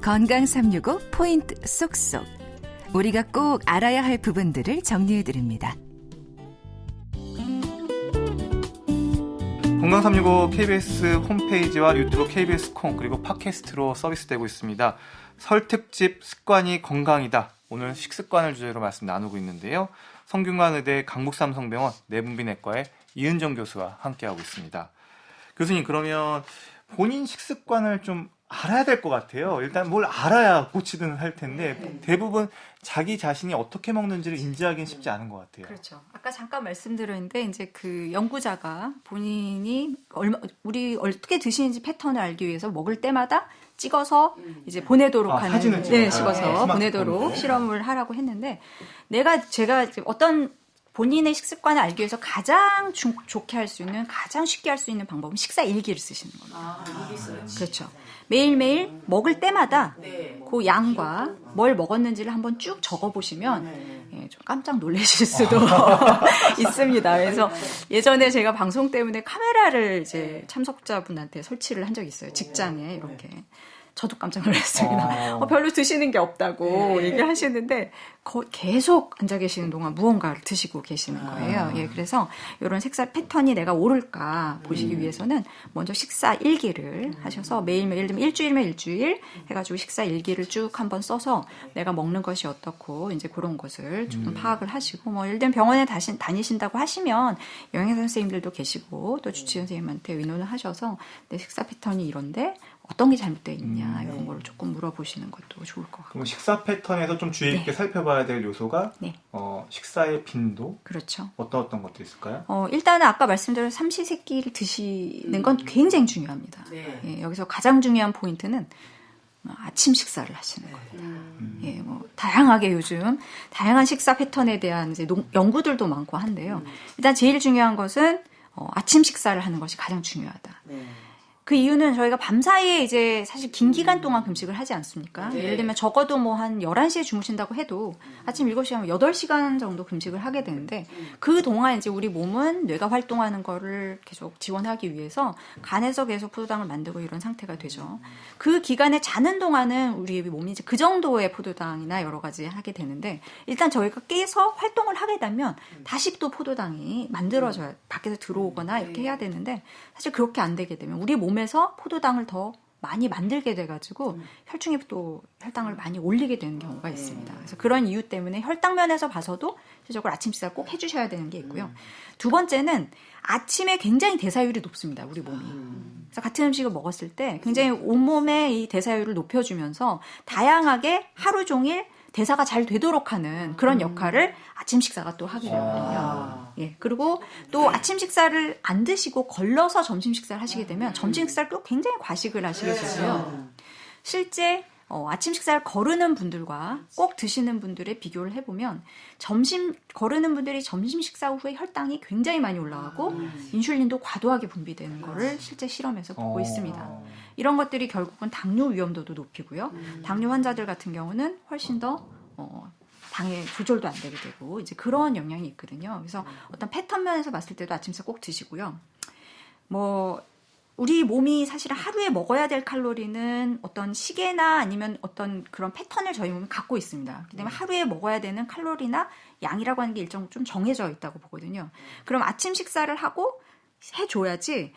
건강 365 포인트 쏙쏙. 우리가 꼭 알아야 할 부분들을 정리해드립니다. 건강 365 KBS 홈페이지와 유튜브 KBS 콩 그리고 팟캐스트로 서비스되고 있습니다. 설 특집 습관이 건강이다. 오늘 식습관을 주제로 말씀 나누고 있는데요. 성균관의대 강북삼성병원 내분비내과의 이은정 교수와 함께하고 있습니다. 교수님, 그러면 본인 식습관을 좀 알아야 될 것 같아요. 일단 뭘 알아야 고치든 할 텐데 대부분 자기 자신이 어떻게 먹는지를 인지하기는 쉽지 않은 것 같아요. 그렇죠. 아까 잠깐 말씀드렸는데 이제 그 연구자가 본인이 우리 어떻게 드시는지 패턴을 알기 위해서 먹을 때마다 찍어서 이제 보내도록 하는 사진을 찍어서 보내도록 실험을 하라고 했는데 제가 어떤 본인의 식습관을 알기 위해서 가장 좋게 할 수 있는, 가장 쉽게 할 수 있는 방법은 식사 일기를 쓰시는 겁니다. 일기 써요? 그렇죠. 매일매일 먹을 때마다 그 양과 뭘 먹었는지를 한번 쭉 적어보시면 좀 깜짝 놀라실 수도 있습니다. 그래서 예전에 제가 방송 때문에 카메라를 이제 참석자분한테 설치를 한 적이 있어요. 직장에 이렇게. 저도 깜짝 놀랐습니다. 별로 드시는 게 없다고 얘기하시는데 계속 앉아 계시는 동안 무언가를 드시고 계시는 거예요. 그래서 이런 식사 패턴이 내가 오를까 보시기 위해서는 먼저 식사 일기를 하셔서 매일매일, 예를 들면 일주일이면 일주일 해가지고 식사 일기를 쭉 한번 써서 내가 먹는 것이 어떻고 이제 그런 것을 좀 파악을 하시고, 뭐 예를 들면 병원에 다니신다고 하시면 영양사 선생님들도 계시고 또 주치의 선생님한테 의논을 하셔서 내 식사 패턴이 이런데 어떤 게 잘못되어 있냐 이런 거를 조금 물어보시는 것도 좋을 것 같고. 그럼 식사 패턴에서 좀 주의 깊게 살펴봐야 될 요소가 식사의 빈도? 그렇죠. 어떤 것도 있을까요? 일단은 아까 말씀드린 삼시세끼를 드시는 건 굉장히 중요합니다. 여기서 가장 중요한 포인트는 아침 식사를 하시는 겁니다. 다양하게 요즘 다양한 식사 패턴에 대한 이제 연구들도 많고 한데요. 일단 제일 중요한 것은 아침 식사를 하는 것이 가장 중요하다. 그 이유는 저희가 밤사이에 이제 사실 긴 기간 동안 금식을 하지 않습니까? 예를 들면 적어도 뭐 한 11시에 주무신다고 해도 아침 7시에 하면 8시간 정도 금식을 하게 되는데 그 동안 이제 우리 몸은 뇌가 활동하는 거를 계속 지원하기 위해서 간에서 계속 포도당을 만들고 이런 상태가 되죠. 그 기간에 자는 동안은 우리 몸이 이제 그 정도의 포도당이나 여러 가지 하게 되는데 일단 저희가 깨서 활동을 하게 되면 다시 또 포도당이 만들어져야 밖에서 들어오거나 이렇게 해야 되는데 사실 그렇게 안 되게 되면 우리 몸에서 포도당을 더 많이 만들게 돼가지고 혈중에 또 혈당을 많이 올리게 되는 경우가 있습니다. 그래서 그런 이유 때문에 혈당면에서 봐서도 실질적으로 아침 식사를 꼭 해주셔야 되는 게 있고요. 두 번째는 아침에 굉장히 대사율이 높습니다. 우리 몸이. 그래서 같은 음식을 먹었을 때 굉장히 온몸의 이 대사율을 높여주면서 다양하게 하루 종일 대사가 잘 되도록 하는 그런 역할을 아침 식사가 또 하게 되거든요. 그리고 또 아침 식사를 안 드시고 걸러서 점심 식사를 하시게 되면 점심 식사를 또 굉장히 과식을 하시게 되고요. 실제 아침 식사를 거르는 분들과 꼭 드시는 분들의 비교를 해보면 거르는 분들이 점심 식사 후에 혈당이 굉장히 많이 올라가고 인슐린도 과도하게 분비되는 거를 실제 실험에서 보고 있습니다. 이런 것들이 결국은 당뇨 위험도도 높이고요. 당뇨 환자들 같은 경우는 훨씬 더 당의 조절도 안 되게 되고 이제 그런 영향이 있거든요. 그래서 어떤 패턴 면에서 봤을 때도 아침 식사 꼭 드시고요. 우리 몸이 사실 하루에 먹어야 될 칼로리는 어떤 시계나 아니면 어떤 그런 패턴을 저희 몸이 갖고 있습니다. 그렇기 때문에 하루에 먹어야 되는 칼로리나 양이라고 하는 게 일정 좀 정해져 있다고 보거든요. 그럼 아침 식사를 하고 해줘야지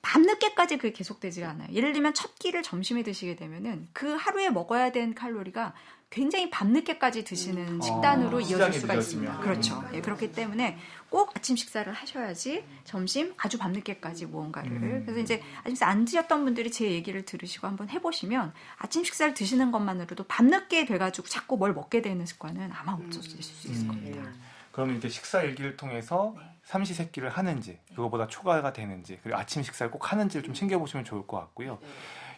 밤늦게까지 그게 계속되지 않아요. 예를 들면 첫 끼를 점심에 드시게 되면은 그 하루에 먹어야 되는 칼로리가 굉장히 밤늦게까지 드시는 식단으로 이어질 수가 있습니다. 그렇죠. 그렇기 때문에 꼭 아침 식사를 하셔야지 점심 아주 밤늦게까지 무언가를. 그래서 이제 아침 식사 안 드셨던 분들이 제 얘기를 들으시고 한번 해보시면 아침 식사를 드시는 것만으로도 밤늦게 돼가지고 자꾸 뭘 먹게 되는 습관은 아마 없어질 수 있을 겁니다. 그러면 이제 식사 일기를 통해서 삼시세끼를 하는지 그거보다 초과가 되는지 그리고 아침 식사를 꼭 하는지를 좀 챙겨보시면 좋을 것 같고요.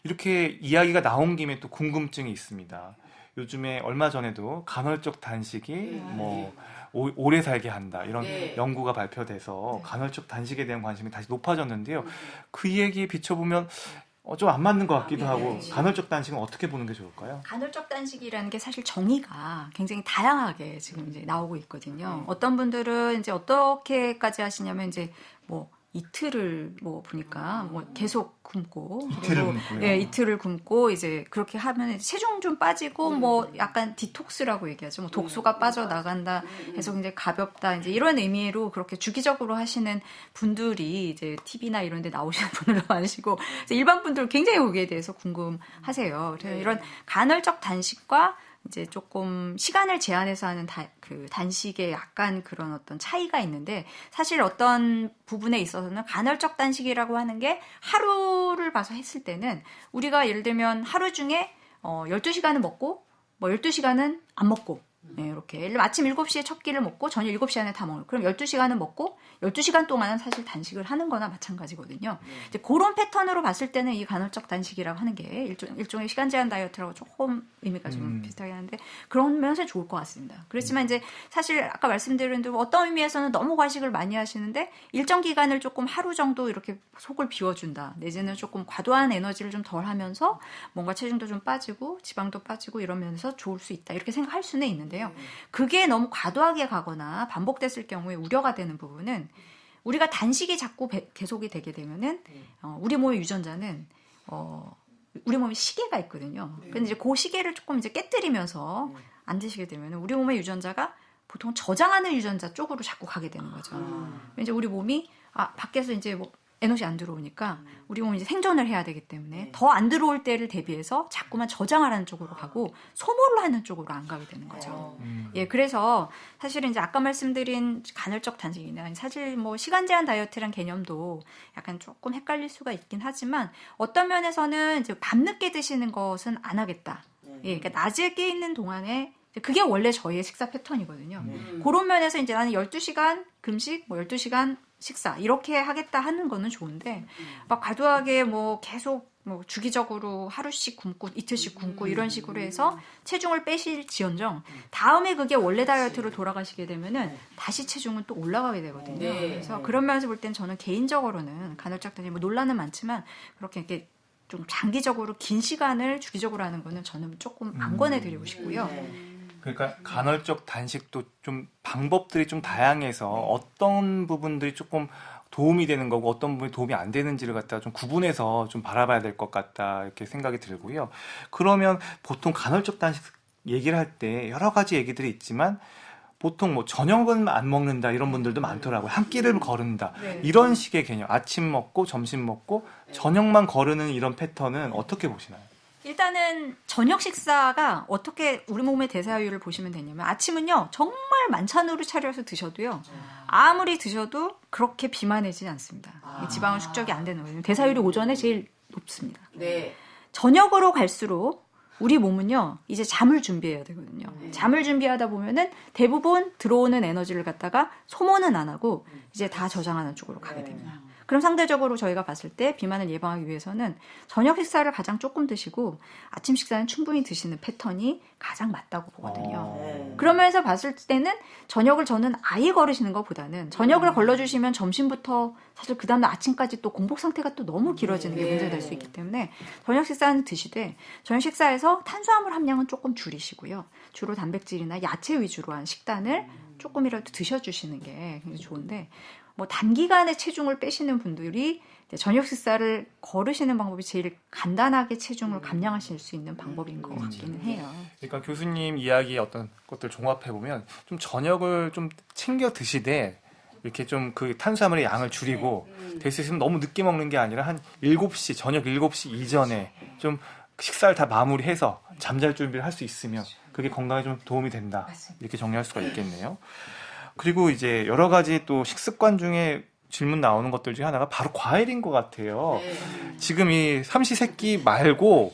이렇게 이야기가 나온 김에 또 궁금증이 있습니다. 요즘에 얼마 전에도 간헐적 단식이 오래 살게 한다 이런 연구가 발표돼서 간헐적 단식에 대한 관심이 다시 높아졌는데요. 그 얘기에 비춰보면 좀 안 맞는 것 같기도 하고 간헐적 단식은 어떻게 보는 게 좋을까요? 간헐적 단식이라는 게 사실 정의가 굉장히 다양하게 지금 이제 나오고 있거든요. 어떤 분들은 이제 어떻게까지 하시냐면 이제 이틀을 뭐 보니까 뭐 계속 굶고 이틀을 그리고 굶고요? 예, 이틀을 굶고 이제 그렇게 하면 체중 좀 빠지고 뭐 약간 디톡스라고 얘기하죠. 뭐 독소가 빠져 나간다 해서 굉장히 가볍다 이제 이런 의미로 그렇게 주기적으로 하시는 분들이 이제 TV나 이런 데 나오시는 분들도 많으시고 일반 분들 굉장히 거기에 대해서 궁금하세요. 그래서 이런 간헐적 단식과 이제 조금 시간을 제한해서 하는 그 단식에 약간 그런 어떤 차이가 있는데 사실 어떤 부분에 있어서는 간헐적 단식이라고 하는 게 하루를 봐서 했을 때는 우리가 예를 들면 하루 중에 12시간은 먹고 뭐 12시간은 안 먹고 네, 이렇게 예를 들면 아침 7시에 첫 끼를 먹고 저녁 7시 안에 다 먹을 그럼 12시간은 먹고 12시간 동안은 사실 단식을 하는 거나 마찬가지거든요. 이제 그런 패턴으로 봤을 때는 이 간헐적 단식이라고 하는 게 일종의 시간 제한 다이어트라고 조금 의미가 좀 비슷하게 하는데 그런 면에서 좋을 것 같습니다. 그렇지만 이제 사실 아까 말씀드린 대로 어떤 의미에서는 너무 과식을 많이 하시는데 일정 기간을 조금 하루 정도 이렇게 속을 비워준다. 내지는 조금 과도한 에너지를 좀 덜 하면서 뭔가 체중도 좀 빠지고 지방도 빠지고 이러면서 좋을 수 있다. 이렇게 생각할 수는 있는데요. 그게 너무 과도하게 가거나 반복됐을 경우에 우려가 되는 부분은 우리가 단식이 자꾸 계속이 되게 되면은 우리 몸의 유전자는 우리 몸에 시계가 있거든요. 근데 이제 그 시계를 조금 이제 깨뜨리면서 안 드시게 되면은 우리 몸의 유전자가 보통 저장하는 유전자 쪽으로 자꾸 가게 되는 거죠. 이제 우리 몸이 밖에서 이제 뭐 에너지 안 들어오니까 우리 몸이 이제 생존을 해야 되기 때문에 더 안 들어올 때를 대비해서 자꾸만 저장하라는 쪽으로 가고 소모를 하는 쪽으로 안 가게 되는 거죠. 예, 그래서 사실은 이제 아까 말씀드린 간헐적 단식이나 사실 뭐 시간 제한 다이어트란 개념도 약간 조금 헷갈릴 수가 있긴 하지만 어떤 면에서는 이제 밤늦게 드시는 것은 안 하겠다. 예, 그러니까 낮에 깨 있는 동안에 그게 원래 저희의 식사 패턴이거든요. 그런 면에서 이제 나는 12시간 금식, 뭐 12시간 식사 이렇게 하겠다 하는 거는 좋은데 막 과도하게 뭐 계속 뭐 주기적으로 하루씩 굶고 이틀씩 굶고 이런 식으로 해서 체중을 빼실지언정 다음에 그게 원래 다이어트로 돌아가시게 되면은 다시 체중은 또 올라가게 되거든요. 그래서 그런 면에서 볼 때는 저는 개인적으로는 간헐적 단식 뭐 논란은 많지만 그렇게 이렇게 좀 장기적으로 긴 시간을 주기적으로 하는 거는 저는 조금 안 권해드리고 싶고요. 그러니까 간헐적 단식도 좀 방법들이 좀 다양해서 어떤 부분들이 조금 도움이 되는 거고 어떤 부분이 도움이 안 되는지를 갖다가 좀 구분해서 좀 바라봐야 될 것 같다 이렇게 생각이 들고요. 그러면 보통 간헐적 단식 얘기를 할 때 여러 가지 얘기들이 있지만 보통 뭐 저녁은 안 먹는다 이런 분들도 많더라고요. 한 끼를 거른다 이런 식의 개념. 아침 먹고 점심 먹고 저녁만 거르는 이런 패턴은 어떻게 보시나요? 일단은 저녁 식사가 어떻게 우리 몸의 대사율을 보시면 되냐면 아침은요 정말 만찬으로 차려서 드셔도요 아무리 드셔도 그렇게 비만해지지 않습니다. 지방은 축적이 안 되는 거예요. 대사율이 오전에 제일 높습니다. 저녁으로 갈수록 우리 몸은요 이제 잠을 준비해야 되거든요. 잠을 준비하다 보면은 대부분 들어오는 에너지를 갖다가 소모는 안 하고 이제 다 저장하는 쪽으로 가게 됩니다. 그럼 상대적으로 저희가 봤을 때 비만을 예방하기 위해서는 저녁 식사를 가장 조금 드시고 아침 식사는 충분히 드시는 패턴이 가장 맞다고 보거든요. 그러면서 봤을 때는 저녁을 저는 아예 거르시는 것보다는 저녁을 걸러주시면 점심부터 사실 그 다음날 아침까지 또 공복 상태가 또 너무 길어지는 게 문제가 될 수 있기 때문에 저녁 식사는 드시되 저녁 식사에서 탄수화물 함량은 조금 줄이시고요. 주로 단백질이나 야채 위주로 한 식단을 조금이라도 드셔주시는 게 굉장히 좋은데 뭐 단기간에 체중을 빼시는 분들이 저녁 식사를 거르시는 방법이 제일 간단하게 체중을 감량하실 수 있는 방법인 것 같기는 해요. 그러니까 교수님 이야기의 어떤 것들 종합해 보면 좀 저녁을 좀 챙겨 드시되 이렇게 좀 그 탄수화물의 양을 줄이고 될 수 있으면 너무 늦게 먹는 게 아니라 한 7시 저녁 7시 이전에 좀 식사를 다 마무리해서 잠잘 준비를 할 수 있으면 그게 건강에 좀 도움이 된다. 이렇게 정리할 수가 있겠네요. 그리고 이제 여러 가지 또 식습관 중에 질문 나오는 것들 중에 하나가 바로 과일인 것 같아요. 지금 이 삼시세끼 말고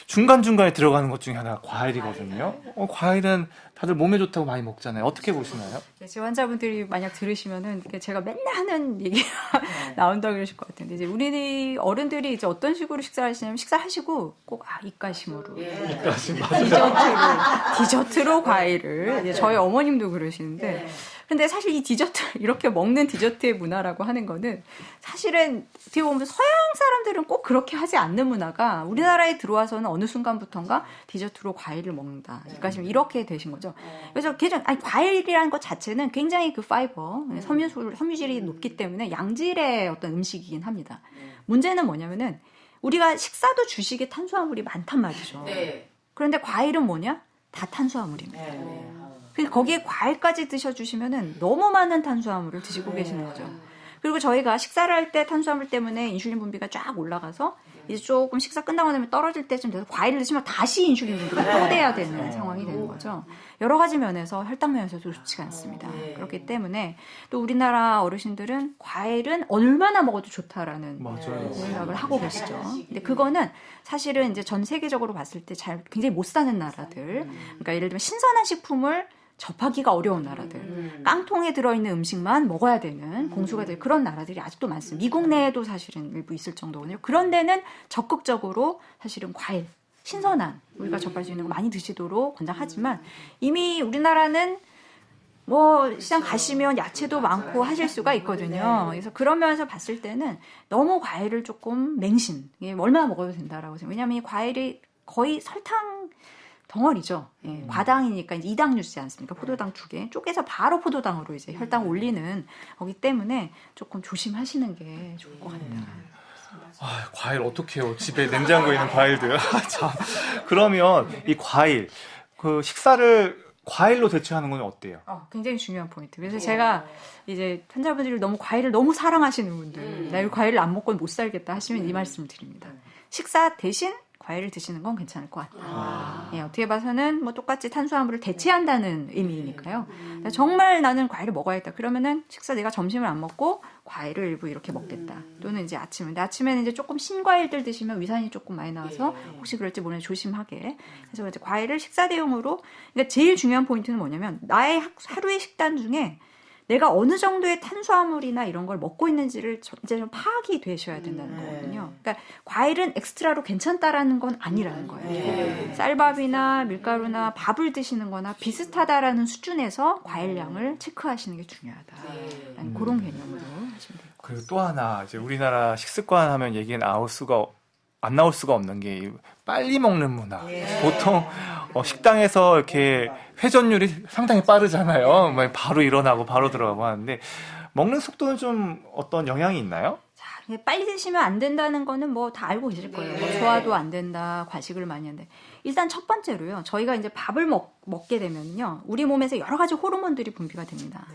중간중간에 들어가는 것 중에 하나가 과일이거든요. 과일은 다들 몸에 좋다고 많이 먹잖아요. 어떻게 보시나요? 제 환자분들이 만약 들으시면은 제가 맨날 하는 얘기가 나온다고 그러실 것 같은데 이제 우리 어른들이 이제 어떤 식으로 식사하시냐면 식사하시고 꼭 입가심으로 디저트로 과일을 이제 저희 어머님도 그러시는데 근데 사실 이 디저트 이렇게 먹는 디저트의 문화라고 하는 거는 사실은 어떻게 보면 서양 사람들은 꼭 그렇게 하지 않는 문화가 우리나라에 들어와서는 어느 순간부터인가 디저트로 과일을 먹는다. 그러니까 지금 이렇게 되신 거죠. 그래서 과일이라는 것 자체는 굉장히 그 파이버, 섬유질이 높기 때문에 양질의 어떤 음식이긴 합니다. 문제는 뭐냐면은 우리가 식사도 주식에 탄수화물이 많단 말이죠. 그런데 과일은 뭐냐? 다 탄수화물입니다. 그러니까 거기에 과일까지 드셔주시면은 너무 많은 탄수화물을 드시고 계시는 거죠. 그리고 저희가 식사를 할 때 탄수화물 때문에 인슐린 분비가 쫙 올라가서 이제 조금 식사 끝나고 나면 떨어질 때쯤 돼서 과일을 드시면 다시 인슐린 분비가 또 돼야 되는 상황이 되는 거죠. 여러 가지 면에서 혈당 면에서도 좋지가 않습니다. 그렇기 때문에 또 우리나라 어르신들은 과일은 얼마나 먹어도 좋다라는 생각을 하고 계시죠. 근데 그거는 사실은 이제 전 세계적으로 봤을 때 굉장히 못 사는 나라들, 그러니까 예를 들면 신선한 식품을 접하기가 어려운 나라들, 깡통에 들어있는 음식만 먹어야 되는 공수가 될 그런 나라들이 아직도 많습니다. 미국 내에도 사실은 일부 있을 정도거든요. 그런 데는 적극적으로 사실은 과일, 신선한 우리가 접할 수 있는 거 많이 드시도록 권장하지만 이미 우리나라는 뭐 시장 가시면 야채도 많고 하실 수가 있거든요. 그래서 그런 면에서 봤을 때는 너무 과일을 조금 이게 얼마나 먹어도 된다라고 생각해요. 왜냐하면 이 과일이 거의 설탕 덩어리죠. 과당이니까 이제 2당 주지 않습니까? 포도당 2개. 쪼개서 바로 포도당으로 이제 혈당 올리는 거기 때문에 조금 조심하시는 게 좋을 것 같다. 과일 어떡해요. 집에 냉장고에 있는 과일들. 참. 그러면 이 과일, 그 식사를 과일로 대체하는 건 어때요? 굉장히 중요한 포인트. 그래서 제가 이제 환자분들이 너무 과일을 너무 사랑하시는 분들, 나 이 과일을 안 먹고는 못 살겠다 하시면 이 말씀을 드립니다. 식사 대신 과일을 드시는 건 괜찮을 것 같다. 어떻게 봐서는 뭐 똑같이 탄수화물을 대체한다는 의미니까요. 정말 나는 과일을 먹어야겠다. 그러면은 식사 내가 점심을 안 먹고 과일을 일부 이렇게 먹겠다. 또는 이제 근데 아침에는 이제 조금 신과일들 드시면 위산이 조금 많이 나와서 혹시 그럴지 모르니 조심하게. 그래서 이제 과일을 식사 대용으로. 그러니까 제일 중요한 포인트는 뭐냐면 나의 하루의 식단 중에 내가 어느 정도의 탄수화물이나 이런 걸 먹고 있는지를 이제 좀 파악이 되셔야 된다는 거거든요. 그러니까 과일은 엑스트라로 괜찮다라는 건 아니라는 거예요. 쌀밥이나 밀가루나 밥을 드시는 거나 비슷하다라는 수준에서 과일량을 체크하시는 게 중요하다라는 그런 개념으로 하시면 돼요. 그리고 또 하나, 이제 우리나라 식습관 하면 얘기 안 나올 수가 없는 게 빨리 먹는 문화. 보통 식당에서 이렇게 회전율이 상당히 빠르잖아요. 바로 일어나고 바로 들어가고 하는데 먹는 속도는 좀 어떤 영향이 있나요? 자, 빨리 드시면 안 된다는 거는 뭐 다 알고 계실 거예요. 뭐 소화도 안 된다, 과식을 많이 한다. 일단 첫 번째로요. 저희가 이제 밥을 먹게 되면요. 우리 몸에서 여러 가지 호르몬들이 분비가 됩니다.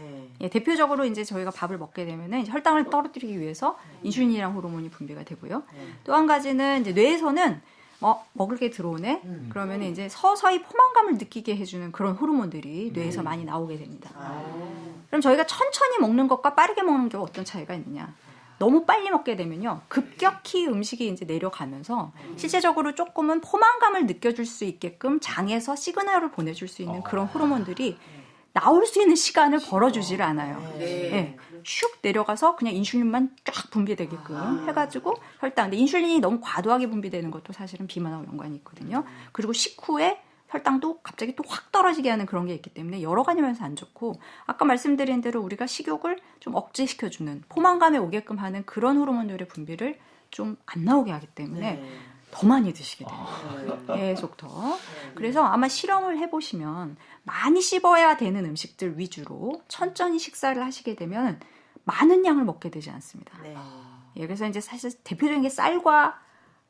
대표적으로 이제 저희가 밥을 먹게 되면은 혈당을 떨어뜨리기 위해서 인슐린이라는 호르몬이 분비가 되고요. 또 한 가지는 이제 뇌에서는 먹을 게 들어오네? 그러면 이제 서서히 포만감을 느끼게 해주는 그런 호르몬들이 뇌에서 많이 나오게 됩니다. 그럼 저희가 천천히 먹는 것과 빠르게 먹는 게 어떤 차이가 있느냐? 너무 빨리 먹게 되면요. 급격히 음식이 이제 내려가면서 실제적으로 조금은 포만감을 느껴줄 수 있게끔 장에서 시그널을 보내줄 수 있는 그런 호르몬들이 나올 수 있는 시간을 벌어주지를 않아요. 슉 내려가서 그냥 인슐린만 쫙 분비되게끔 해가지고 혈당. 근데 인슐린이 너무 과도하게 분비되는 것도 사실은 비만하고 연관이 있거든요. 그리고 식후에 혈당도 갑자기 또 확 떨어지게 하는 그런 게 있기 때문에 여러 가지 면에서 안 좋고 아까 말씀드린 대로 우리가 식욕을 좀 억제시켜주는 포만감에 오게끔 하는 그런 호르몬들의 분비를 좀 안 나오게 하기 때문에 더 많이 드시게 됩니다. 계속 더. 그래서 아마 실험을 해보시면 많이 씹어야 되는 음식들 위주로 천천히 식사를 하시게 되면 많은 양을 먹게 되지 않습니다. 그래서 이제 사실 대표적인 게 쌀과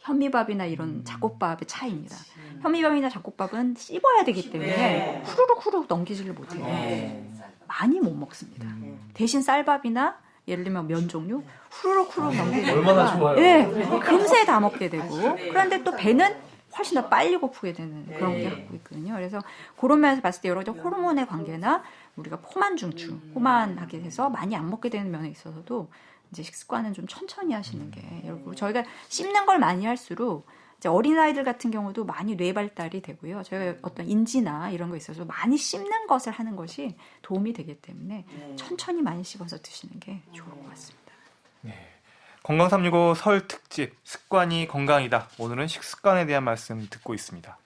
현미밥이나 이런 잡곡밥의 차이입니다. 현미밥이나 잡곡밥은 씹어야 되기 때문에 후루룩 넘기지를 못해요. 많이 못 먹습니다. 대신 쌀밥이나 예를 들면 면 종류 후루룩 넘기고 얼마나 좋아요. 금세 다 먹게 되고 그런데 또 배는 훨씬 더 빨리 고프게 되는 그런 게 갖고 있거든요. 그래서 그런 면에서 봤을 때 여러 가지 호르몬의 관계나 우리가 포만하게 돼서 많이 안 먹게 되는 면에 있어서도 이제 식습관은 좀 천천히 하시는 게 여러분 저희가 씹는 걸 많이 할수록 이제 어린아이들 같은 경우도 많이 뇌 발달이 되고요. 저희가 어떤 인지나 이런 거 있어서 많이 씹는 것을 하는 것이 도움이 되기 때문에 천천히 많이 씹어서 드시는 게 좋을 것 같습니다. 건강365 설 특집 습관이 건강이다. 오늘은 식습관에 대한 말씀 듣고 있습니다.